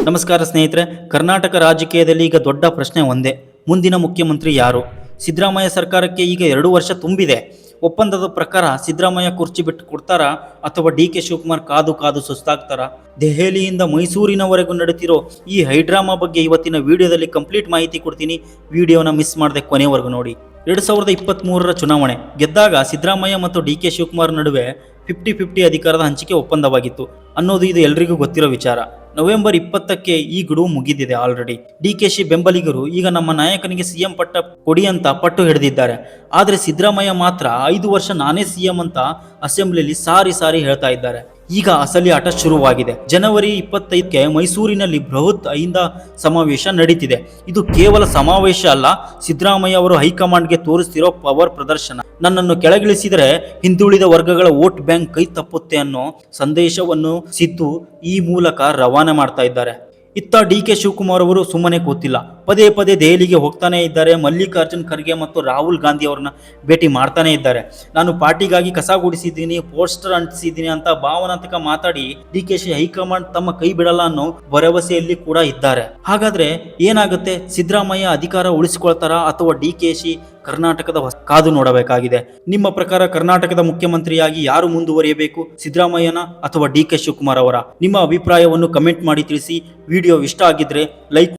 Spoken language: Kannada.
ನಮಸ್ಕಾರ ಸ್ನೇಹಿತರೆ. ಕರ್ನಾಟಕ ರಾಜಕೀಯದಲ್ಲಿ ಈಗ ದೊಡ್ಡ ಪ್ರಶ್ನೆ ಒಂದೇ, ಮುಂದಿನ ಮುಖ್ಯಮಂತ್ರಿ ಯಾರು? ಸಿದ್ದರಾಮಯ್ಯ ಸರ್ಕಾರಕ್ಕೆ ಈಗ 2 ವರ್ಷ ತುಂಬಿದೆ. ಒಪ್ಪಂದದ ಪ್ರಕಾರ ಸಿದ್ದರಾಮಯ್ಯ ಕುರ್ಚಿ ಬಿಟ್ಟು ಕೊಡ್ತಾರಾ ಅಥವಾ ಡಿ.ಕೆ. ಶಿವಕುಮಾರ್ ಕಾದು ಕಾದು ಸುಸ್ತಾಗ್ತಾರಾ? ದೆಹಲಿಯಿಂದ ಮೈಸೂರಿನವರೆಗೂ ನಡೀತಿರೋ ಈ ಹೈಡ್ರಾಮಾ ಬಗ್ಗೆ ಇವತ್ತಿನ ವಿಡಿಯೋದಲ್ಲಿ ಕಂಪ್ಲೀಟ್ ಮಾಹಿತಿ ಕೊಡ್ತೀನಿ. ವಿಡಿಯೋನ ಮಿಸ್ ಮಾಡದೆ ಕೊನೆವರೆಗೂ ನೋಡಿ. 2023ರ ಚುನಾವಣೆ ಗೆದ್ದಾಗ ಸಿದ್ದರಾಮಯ್ಯ ಮತ್ತು ಡಿ.ಕೆ. ಶಿವಕುಮಾರ್ ನಡುವೆ 50-50 ಅಧಿಕಾರದ ಹಂಚಿಕೆ ಒಪ್ಪಂದವಾಗಿತ್ತು ಅನ್ನೋದು ಇದು ಎಲ್ರಿಗೂ ಗೊತ್ತಿರೋ ವಿಚಾರ. ನವೆಂಬರ್ 20ಕ್ಕೆ ಈ ಗಡುವು ಮುಗಿದಿದೆ ಆಲ್ರೆಡಿ. ಡಿ.ಕೆ.ಶಿ ಬೆಂಬಲಿಗರು ಈಗ ನಮ್ಮ ನಾಯಕನಿಗೆ ಸಿಎಂ ಪಟ್ಟ ಕೊಡಿ ಅಂತ ಪಟ್ಟು ಹಿಡಿದಿದ್ದಾರೆ. ಆದರೆ ಸಿದ್ದರಾಮಯ್ಯ ಮಾತ್ರ 5 ವರ್ಷ ನಾನೇ ಸಿಎಂ ಅಂತ ಅಸೆಂಬ್ಲಿಯಲ್ಲಿ ಸಾರಿ ಹೇಳ್ತಾ ಇದ್ದಾರೆ. ಈಗ ಅಸಲಿ ಆಟ ಶುರುವಾಗಿದೆ. ಜನವರಿ 25ಕ್ಕೆ ಮೈಸೂರಿನಲ್ಲಿ ಬೃಹತ್ ಐಂದ ಸಮಾವೇಶ ನಡೀತಿದೆ. ಇದು ಕೇವಲ ಸಮಾವೇಶ ಅಲ್ಲ, ಸಿದ್ದರಾಮಯ್ಯ ಅವರು ಹೈಕಮಾಂಡ್ಗೆ ತೋರಿಸ್ತಿರೋ ಪವರ್ ಪ್ರದರ್ಶನ. ನನ್ನನ್ನು ಕೆಳಗಿಳಿಸಿದರೆ ಹಿಂದುಳಿದ ವರ್ಗಗಳ ವೋಟ್ ಬ್ಯಾಂಕ್ ಕೈ ತಪ್ಪುತ್ತೆ ಅನ್ನೋ ಸಂದೇಶವನ್ನು ಸಿದ್ದು ಈ ಮೂಲಕ ರವಾನೆ ಮಾಡ್ತಾ ಇದ್ದಾರೆ. ಇತ್ತ ಡಿ.ಕೆ. ಶಿವಕುಮಾರ್ ಅವರು ಸುಮ್ಮನೆ ಕೂತಿಲ್ಲ, ಪದೇ ದೆಹಲಿಗೆ ಹೋಗ್ತಾನೆ ಇದ್ದಾರೆ. ಮಲ್ಲಿಕಾರ್ಜುನ್ ಖರ್ಗೆ ಮತ್ತು ರಾಹುಲ್ ಗಾಂಧಿ ಅವರನ್ನ ಭೇಟಿ ಮಾಡ್ತಾನೆ ಇದ್ದಾರೆ. ನಾನು ಪಾರ್ಟಿಗಾಗಿ ಕಸ ಗುಡಿಸಿದ್ದೀನಿ, ಪೋಸ್ಟರ್ ಅಂಟಿಸಿದ್ದೀನಿ ಅಂತ ಭಾವನಾತ್ಮಕ ಮಾತಾಡಿ ಡಿ.ಕೆ.ಶಿ ಹೈಕಮಾಂಡ್ ತಮ್ಮ ಕೈ ಬಿಡಲ್ಲ ಅನ್ನೋ ಭರವಸೆಯಲ್ಲಿ ಕೂಡ ಇದ್ದಾರೆ. ಹಾಗಾದ್ರೆ ಏನಾಗುತ್ತೆ? ಸಿದ್ದರಾಮಯ್ಯ ಅಧಿಕಾರ ಉಳಿಸಿಕೊಳ್ತಾರಾ ಅಥವಾ ಡಿ.ಕೆ.ಶಿ ಕರ್ನಾಟಕದ ಕಾದು ನೋಡಬೇಕಾಗಿದೆ. ನಿಮ್ಮ ಪ್ರಕಾರ ಕರ್ನಾಟಕದ ಮುಖ್ಯಮಂತ್ರಿಯಾಗಿ ಯಾರು ಮುಂದುವರಿಯಬೇಕು, ಸಿದ್ದರಾಮಯ್ಯನ ಅಥವಾ ಡಿ.ಕೆ. ಶಿವಕುಮಾರ್ ಅವರ? ನಿಮ್ಮ ಅಭಿಪ್ರಾಯವನ್ನು ಕಮೆಂಟ್ ಮಾಡಿ ತಿಳಿಸಿ. ವಿಡಿಯೋ ಇಷ್ಟ ಆಗಿದ್ರೆ ಲೈಕ್